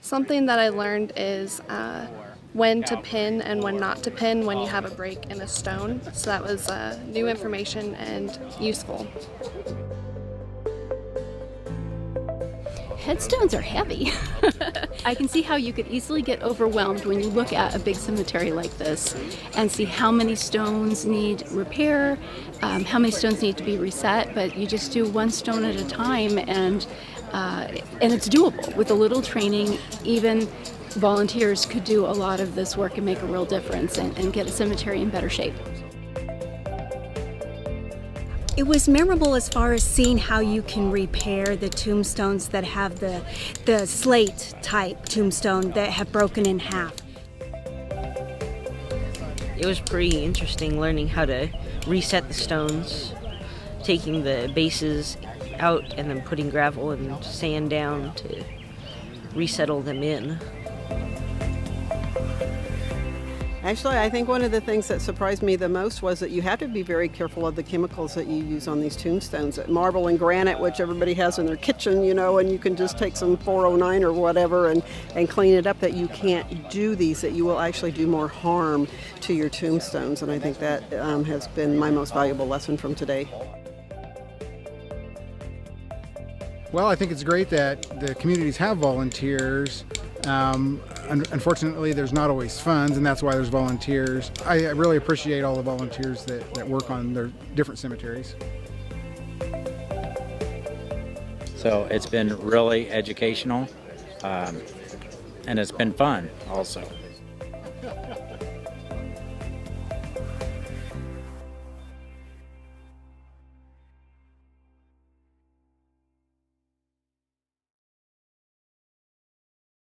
Something that I learned is when to pin and when not to pin when you have a break in a stone. So that was new information and useful. Headstones are heavy. I can see how you could easily get overwhelmed when you look at a big cemetery like this and see how many stones need repair, how many stones need to be reset, but you just do one stone at a time, and it's doable. With a little training, even volunteers could do a lot of this work and make a real difference and get a cemetery in better shape. It was memorable as far as seeing how you can repair the tombstones that have the slate type tombstone that have broken in half. It was pretty interesting learning how to reset the stones, taking the bases out and then putting gravel and sand down to resettle them in. Actually, I think one of the things that surprised me the most was that you have to be very careful of the chemicals that you use on these tombstones. Marble and granite, which everybody has in their kitchen, and you can just take some 409 or whatever and clean it up, that you can't do these, that you will actually do more harm to your tombstones. And I think that has been my most valuable lesson from today. Well, I think it's great that the communities have volunteers. Unfortunately, there's not always funds, and that's why there's volunteers. I really appreciate all the volunteers that work on their different cemeteries. So it's been really educational, and it's been fun also.